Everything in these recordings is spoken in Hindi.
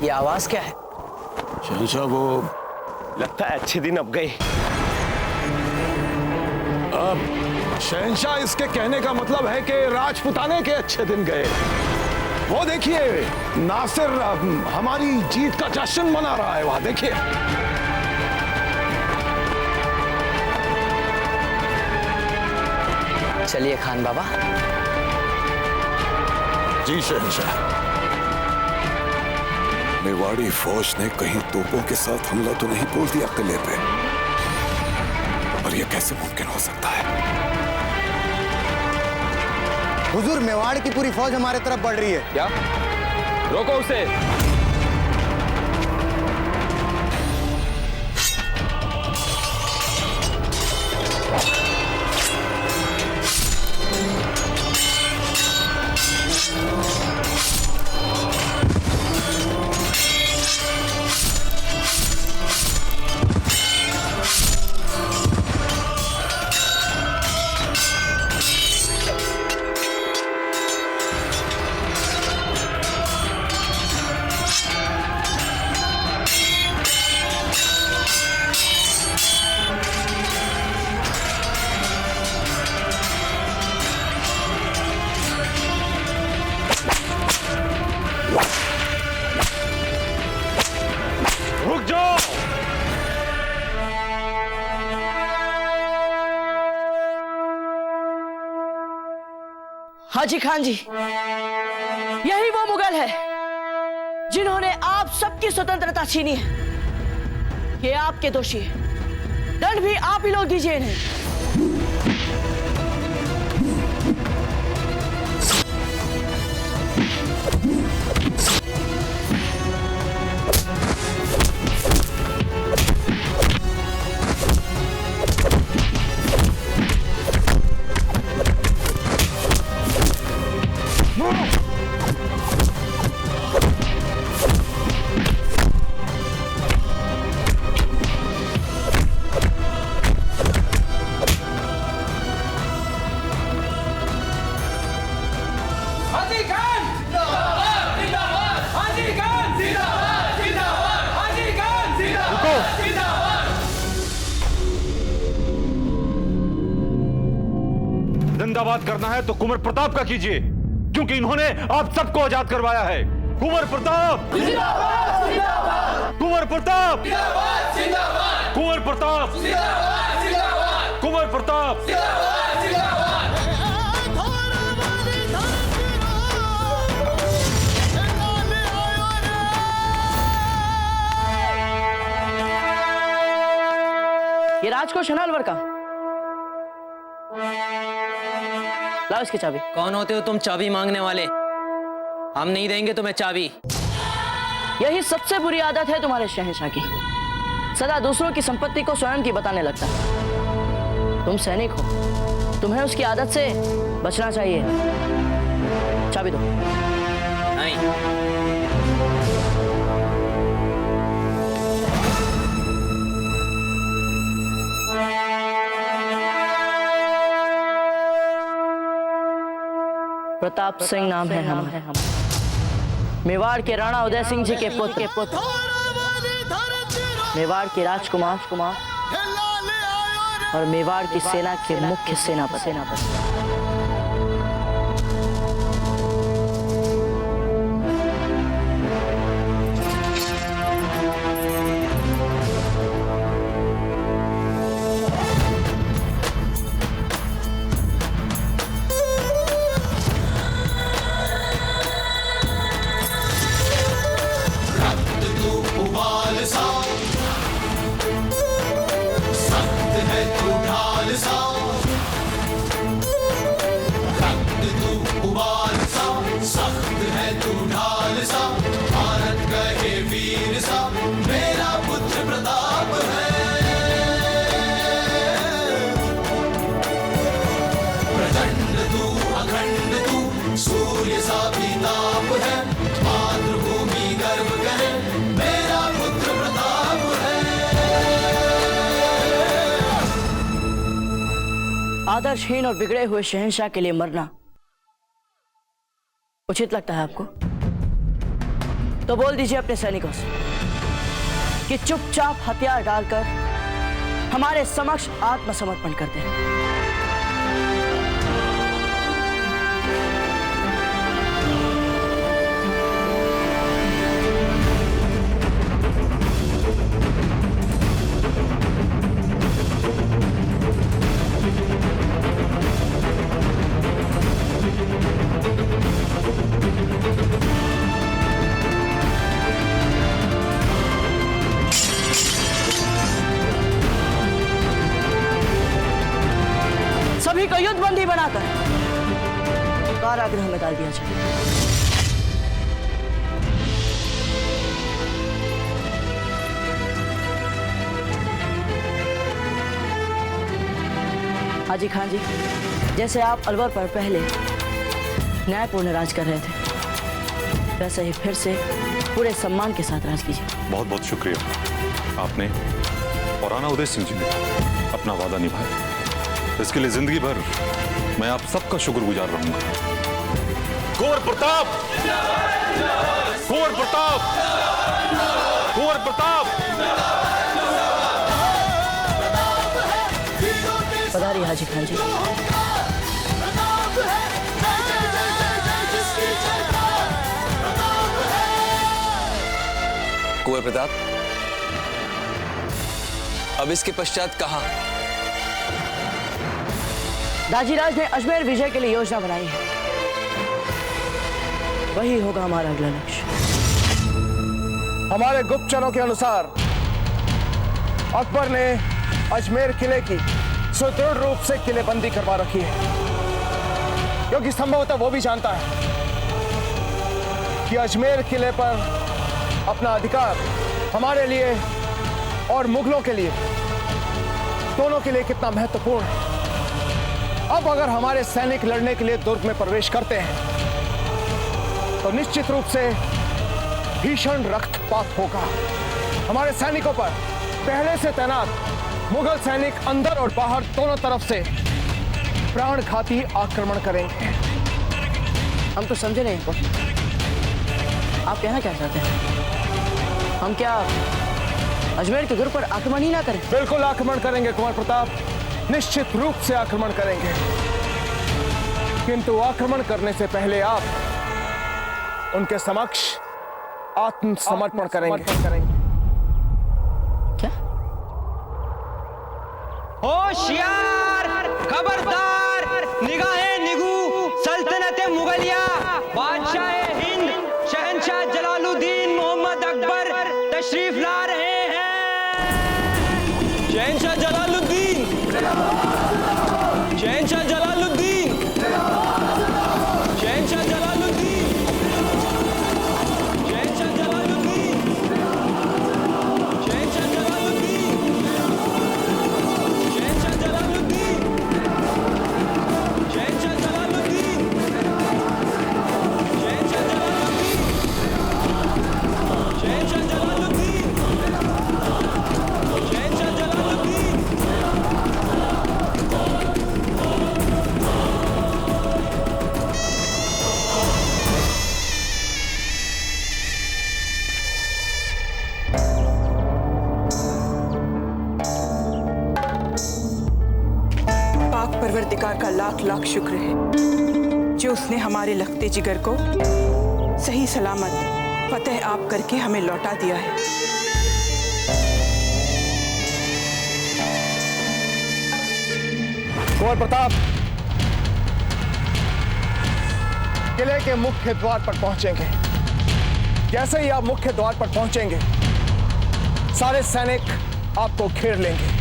ये आवाज क्या है? शहंशाह, वो लगता है अच्छे दिन अब गए। अब शहंशाह, इसके कहने का मतलब है कि राजपुताने के अच्छे दिन गए। वो देखिए, नासिर हमारी जीत का जश्न मना रहा है, वहां देखिए। चलिए खान बाबा। जी शहंशाह। मेवाड़ी फौज ने कहीं तोपों के साथ हमला तो नहीं बोल दिया किले पे, और यह कैसे मुमकिन हो सकता है? हुजूर, मेवाड़ की पूरी फौज हमारे तरफ बढ़ रही है। क्या? रोको उसे। रुक जाओ। हाजी खान जी, यही वो मुगल है जिन्होंने आप सबकी स्वतंत्रता छीनी है। ये आपके दोषी है, दंड भी आप ही लोग दीजिए इन्हें। जिंदाबाद करना है तो कुंवर प्रताप का कीजिए, क्योंकि इन्होंने आप सबको आजाद करवाया है। कुंवर प्रताप जिंदाबाद, जिंदाबाद। कुंवर प्रताप जिंदाबाद, जिंदाबाद। कुंवर प्रताप जिंदाबाद, जिंदाबाद। कुंवर प्रताप जिंदाबाद, जिंदाबाद। ये राजकोष है ना अलवर का? लाओ इसकी चाबी। कौन होते हो तुम चाबी मांगने वाले? हम नहीं देंगे तुम्हें चाबी। यही सबसे बुरी आदत है तुम्हारे शहंशाह की, सदा दूसरों की संपत्ति को स्वयं की बताने लगता है। तुम सैनिक हो, तुम्हें उसकी आदत से बचना चाहिए। चाबी दो। नहीं। प्रताप सिंह नाम है हम, मेवाड़ के राणा उदय सिंह जी के पुत्र, मेवाड़ के राजकुमार और मेवाड़ की सेना के मुख्य सेनापति। आदर्शहीन और बिगड़े हुए शहंशाह के लिए मरना उचित लगता है आपको? तो बोल दीजिए अपने सैनिकों से कि चुपचाप हथियार डालकर हमारे समक्ष आत्मसमर्पण कर दें। सभी को युद्धबंदी बनाकर कारागृह में डाल दिया जाए। हाजी खान जी, जैसे आप अलवर पर पहले न्यायपूर्ण राज कर रहे थे, वैसे ही फिर से पूरे सम्मान के साथ राज कीजिए। बहुत बहुत शुक्रिया। आपने और राणा उदय सिंह जी ने अपना वादा निभाया। इसके लिए जिंदगी भर मैं आप सबका शुक्रगुजार रहूंगा। कुंवर प्रताप, कुंवर प्रताप, कुंवर प्रताप। पधारिए हाजी खान जी। कुंवर प्रताप, अब इसके पश्चात कहां? दाजीराज ने अजमेर विजय के लिए योजना बनाई है, वही होगा हमारा अगला लक्ष्य। हमारे गुप्तचरों के अनुसार अकबर ने अजमेर किले की सुदृढ़ रूप से किलेबंदी करवा रखी है, क्योंकि संभवतः वो भी जानता है कि अजमेर किले पर अपना अधिकार हमारे लिए और मुगलों के लिए, दोनों के लिए कितना महत्वपूर्ण है। अब अगर हमारे सैनिक लड़ने के लिए दुर्ग में प्रवेश करते हैं तो निश्चित रूप से भीषण रक्तपात होगा। हमारे सैनिकों पर पहले से तैनात मुगल सैनिक अंदर और बाहर दोनों तरफ से प्राणघाती आक्रमण करेंगे। हम तो समझे नहीं, आप कहना क्या चाहते हैं? हम क्या अजमेर के दुर्ग पर आक्रमण ही ना करें? बिल्कुल आक्रमण करेंगे कुंवर प्रताप, निश्चित रूप से आक्रमण करेंगे, किंतु आक्रमण करने से पहले आप उनके समक्ष आत्मसमर्पण करेंगे। क्या? होशियार, खबरदार, निगाहे निगू, सल्तनत मुगलिया, बादशाह हिंद, शहंशाह जलालुद्दीन मोहम्मद अकबर तशरीफ ला रहे हैं। शहंशाह जलालुद्दीन, शहंशाह जलालुद्दीन, शहंशाह जलालुद्दीन, शहंशाह जलालुद्दीन, शहंशाह जलालुद्दीन, शहंशाह जलालुद्दीन, शहंशाह जलालुद्दीन, शहंशाह जलालुद्दीन, शहंशाह जलालुद्दीन, शहंशाह जलालुद्दीन। पाक परवरदिगार का लाख लाख शुक्र है जो उसने हमारे लखते जिगर को सही सलामत फतेह आप करके हमें लौटा दिया है। कुंवर प्रताप किले के मुख्य द्वार पर पहुंचेंगे। जैसे ही आप मुख्य द्वार पर पहुंचेंगे, सारे सैनिक आपको घेर लेंगे।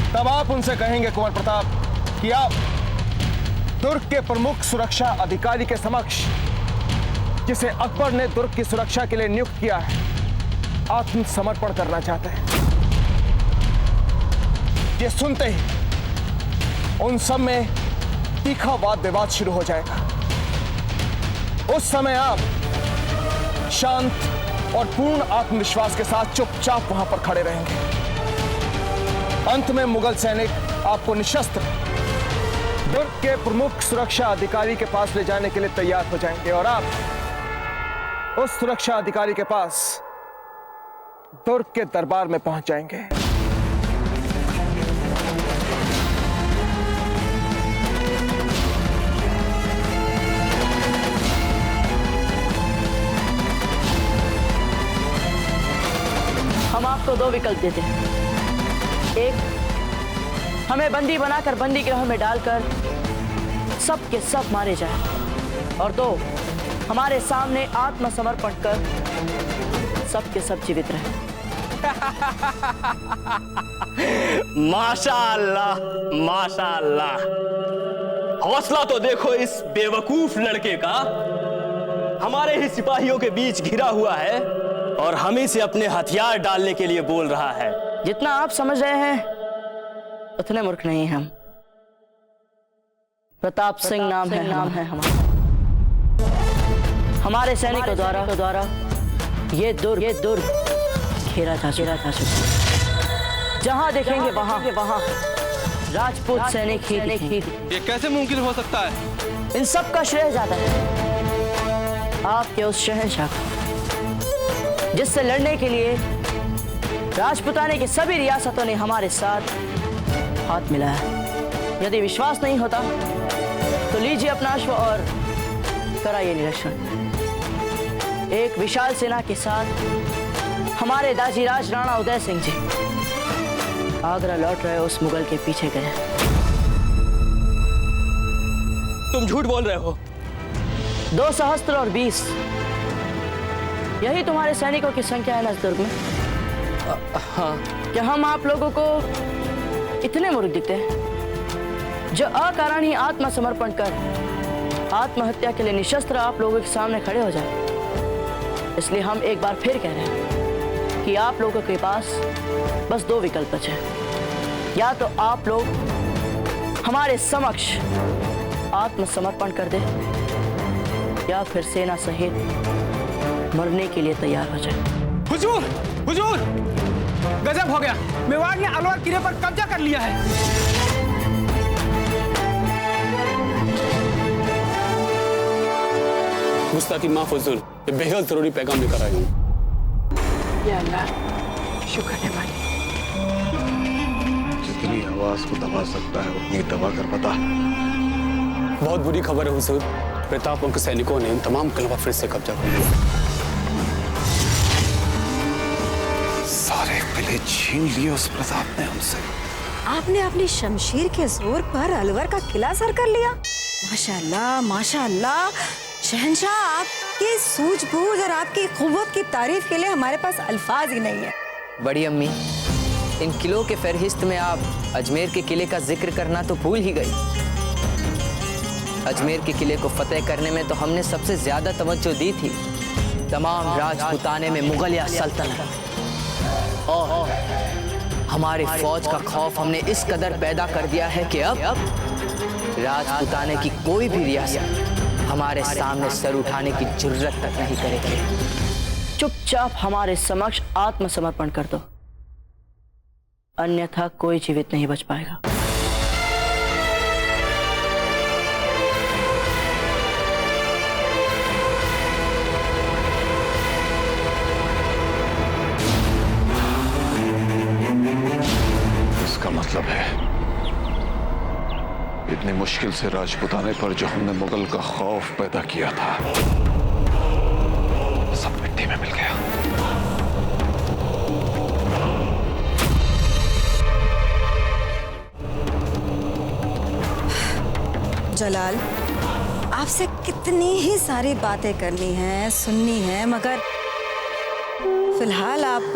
तब आप उनसे कहेंगे कुंवर प्रताप कि आप दुर्ग के प्रमुख सुरक्षा अधिकारी के समक्ष, जिसे अकबर ने दुर्ग की सुरक्षा के लिए नियुक्त किया है, आत्मसमर्पण करना चाहते हैं। ये सुनते ही उन सब में तीखा वाद विवाद शुरू हो जाएगा। उस समय आप शांत और पूर्ण आत्मविश्वास के साथ चुपचाप वहां पर खड़े रहेंगे। अंत में मुगल सैनिक आपको निशस्त्र दुर्ग के प्रमुख सुरक्षा अधिकारी के पास ले जाने के लिए तैयार हो जाएंगे और आप उस सुरक्षा अधिकारी के पास दुर्ग के दरबार में पहुंच जाएंगे। हम आपको दो विकल्प देते हैं। एक, हमें बंदी बनाकर बंदी गृह में डालकर सब के सब मारे जाए, और दो, हमारे सामने आत्मसमर्पण कर सब के सब जीवित रहे। माशाअल्लाह, माशाअल्लाह। हौसला तो देखो इस बेवकूफ लड़के का। हमारे ही सिपाहियों के बीच घिरा हुआ है और हमें से अपने हथियार डालने के लिए बोल रहा है। जितना आप समझ रहे हैं उतने मूर्ख नहीं हम। प्रताप सिंह नाम है हमारा। हमारे सैनिकों द्वारा ये दुर्ग घेरा जा चुका। जहां देखेंगे वहां राजपूत सैनिक ही ये कैसे मुमकिन हो सकता है? इन सब का श्रेय जाता है आपके उस शहंशाह को, जिससे लड़ने के लिए राजपुताने की सभी रियासतों ने हमारे साथ हाथ मिलाया। यदि विश्वास नहीं होता तो लीजिए अपना अश्व और कराइए निरीक्षण। एक विशाल सेना के साथ हमारे दाजीराज राणा उदय सिंह जी आगरा लौट रहे उस मुगल के पीछे गए। तुम झूठ बोल रहे हो। 2 सहस्त्र और 20 यही तुम्हारे सैनिकों की संख्या है ना इस दुर्ग में? हाँ। क्या हम आप लोगों को इतने मूर्ख दिखते हैं जो अकारण ही आत्मसमर्पण कर आत्महत्या के लिए निशस्त्र आप लोगों के सामने खड़े हो जाए? इसलिए हम एक बार फिर कह रहे हैं कि आप लोगों के पास बस 2 विकल्प बचे हैं। या तो आप लोग हमारे समक्ष आत्मसमर्पण कर दे, या फिर सेना सहित मरने के लिए तैयार हो जाए। हुजूर, हुजूर, गजब हो गया। मेवाड़ ने अलवर किले पर कब्जा कर लिया है। गुस्ताखी माफ हुजूर, ये बेहद जरूरी पैगाम लेकर आया हूँ। या अल्लाह, शुक्र है मालिक। जितनी आवाज को दबा सकता है उतनी दबा कर बता। बहुत बुरी खबर है हुजूर, प्रताप और सैनिकों ने इन तमाम किलों फिर से कब्जा कर लिया। सारे किले छीन लिए उस प्रताप ने हमसे। आपने अपनी शमशीर के जोर पर अलवर का किला सर कर लिया। माशाअल्लाह, माशाअल्लाह। शहंशाह, आपकी सूझबूझ और आपकी कुव्वत की तारीफ के लिए हमारे पास अल्फाज ही नहीं है। बड़ी अम्मी, इन किलों के फहरिस्त में आप अजमेर के किले का जिक्र करना तो भूल ही गई। अजमेर के किले को फतेह करने में तो हमने सबसे ज्यादा तवज्जो दी थी तमाम राजपुताने में मुगलिया सल्तनत, और हमारे फौज का खौफ हमने इस कदर पैदा कर दिया है कि अब राजपुताने की कोई भी रियासत हमारे सामने सर उठाने की जुर्रत तक नहीं करेगी। चुपचाप हमारे समक्ष आत्मसमर्पण कर दो, अन्यथा कोई जीवित नहीं बच पाएगा। इसका मतलब है इतनी मुश्किल से राजपुताने पर जो हमने मुगल का खौफ पैदा किया था सब मिट्टी में मिल गया। जलाल, आपसे कितनी ही सारी बातें करनी है, सुननी है, मगर फिलहाल आप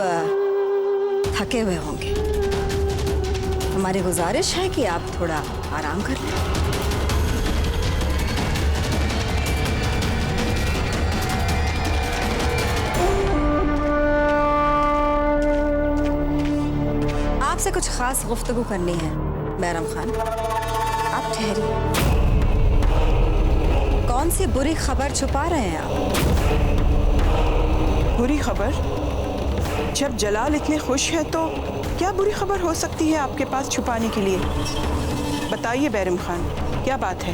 थके हुए होंगे। हमारी गुजारिश है कि आप थोड़ा आराम कर लें। आपसे कुछ खास गुफ्तगू करनी है बैरम खान। आप ठहरिए। कौन सी बुरी खबर छुपा रहे हैं आप? बुरी खबर? जब जलाल इतने खुश है तो क्या बुरी खबर हो सकती है आपके पास छुपाने के लिए? बताइए बैरम खान। क्या बात है?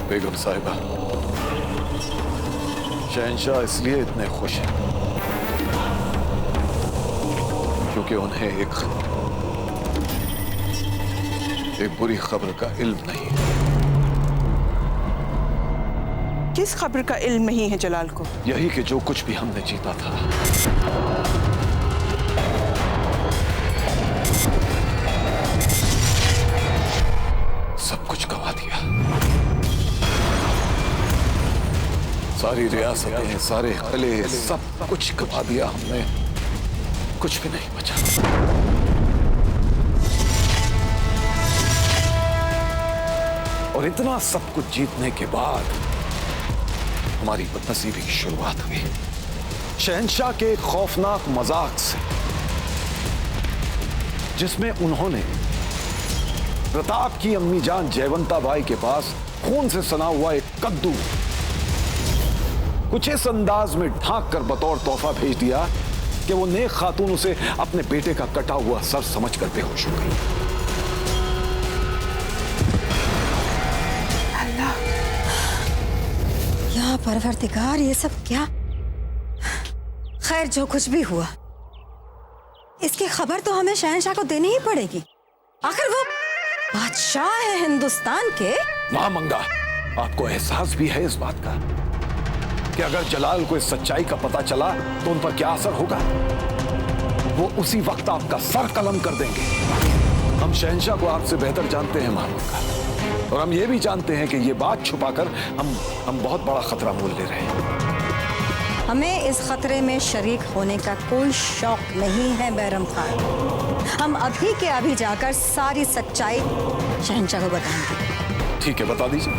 बेगम साहिबा, शहंशाह इसलिए इतने खुश हैं क्योंकि उन्हें एक बुरी खबर का इल्म नहीं है। किस खबर का इल्म नहीं है जलाल को? यही कि जो कुछ भी हमने जीता था सब कुछ गवा दिया। सारी रियासतें, सारे किले, सब कुछ गवा दिया हमने, कुछ भी नहीं बचा। और इतना सब कुछ जीतने के बाद हमारी बदनसीबी की शुरुआत हुई शहंशाह के एक खौफनाक मजाक से, जिसमें उन्होंने प्रताप की अम्मी जान जयवंता बाई के पास खून से सना हुआ एक कद्दू कुछ इस अंदाज में ढांक कर बतौर तोहफा भेज दिया कि वो नेक खातून उसे अपने बेटे का कटा हुआ सर समझकर बेहोश हो गई। अल्लाह, या परवरदिगार, ये सब क्या? खैर, जो कुछ भी हुआ इसकी खबर तो हमें शहंशाह को देनी ही पड़ेगी। आखिर वो बादशाह है हिंदुस्तान के। महामंगा, आपको एहसास भी है इस बात का कि अगर जलाल को इस सच्चाई का पता चला तो उन पर क्या असर होगा? वो उसी वक्त आपका सर कलम कर देंगे। हम शहंशाह को आपसे बेहतर जानते हैं महामंगा, और हम ये भी जानते हैं कि ये बात छुपाकर हम बहुत बड़ा खतरा मोल ले रहे हैं। हमें इस खतरे में शरीक होने का कोई शौक नहीं है बैरम खान। हम अभी के अभी जाकर सारी सच्चाई शहंशाह को बताएंगे। ठीक है, बता दीजिए,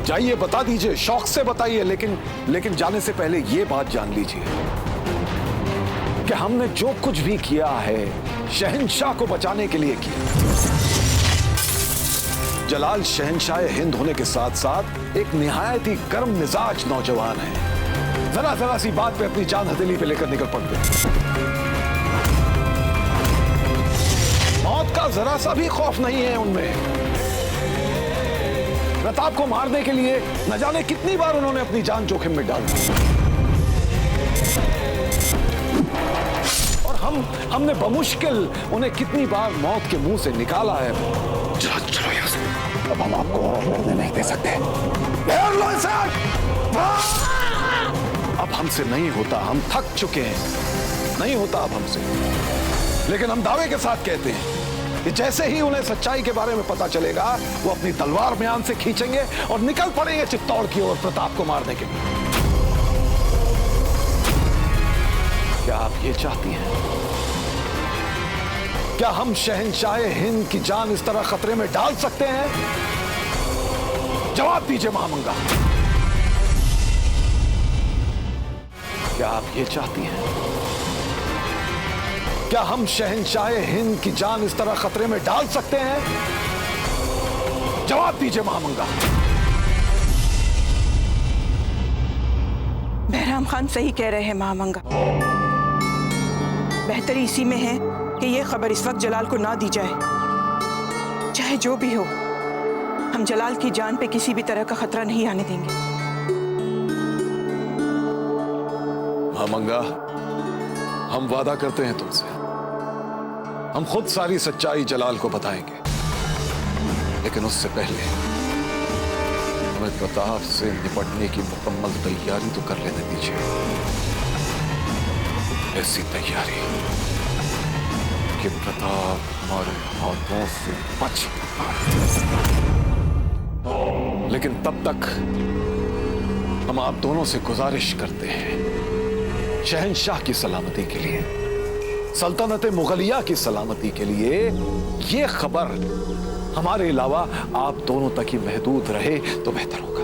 जाइए बता दीजिए, शौक से बताइए, लेकिन जाने से पहले ये बात जान लीजिए कि हमने जो कुछ भी किया है शहंशाह को बचाने के लिए किया। जलाल शहंशाह हिंद होने के साथ साथ एक निहायत ही गर्म मिजाज नौजवान है। जरा सी बात पे अपनी जान हथेली पे लेकर निकल पड़ते हैं। मौत का जरा सा भी खौफ नहीं है उनमें। प्रताप को मारने के लिए न जाने कितनी बार उन्होंने अपनी जान जोखिम में डाल दी, और हमने बमुश्किल उन्हें कितनी बार मौत के मुंह से निकाला है। चलो यहां से, अब हम आपको और लड़ने नहीं दे सकते। लो इसे। अब हमसे नहीं होता, हम थक चुके हैं, नहीं होता अब हमसे। लेकिन हम दावे के साथ कहते हैं कि जैसे ही उन्हें सच्चाई के बारे में पता चलेगा, वो अपनी तलवार म्यान से खींचेंगे और निकल पड़ेंगे चित्तौड़ की ओर प्रताप को मारने के लिए। क्या आप ये चाहती हैं? क्या हम शहंशाह हिंद की जान इस तरह खतरे में डाल सकते हैं? जवाब दीजिए महामंगा, क्या आप ये चाहती हैं? क्या हम शहंशाह हिंद की जान इस तरह खतरे में डाल सकते हैं? जवाब दीजिए महामंगा। बहराम खान सही कह रहे हैं महामंगा। बेहतरी इसी में है कि यह खबर इस वक्त जलाल को ना दी जाए। चाहे जो भी हो, हम जलाल की जान पे किसी भी तरह का खतरा नहीं आने देंगे। महामंगा, हम वादा करते हैं तुमसे, हम खुद सारी सच्चाई जलाल को बताएंगे, लेकिन उससे पहले हमें प्रताप से निपटने की मुकम्मल तैयारी तो कर लेने दीजिए। ऐसी तैयारी कि प्रताप हमारे हाथों से बच पाए। लेकिन तब तक हम आप दोनों से गुजारिश करते हैं, शहंशाह की सलामती के लिए, सल्तनत मुगलिया की सलामती के लिए ये खबर हमारे अलावा आप दोनों तक ही महदूद रहे तो बेहतर होगा।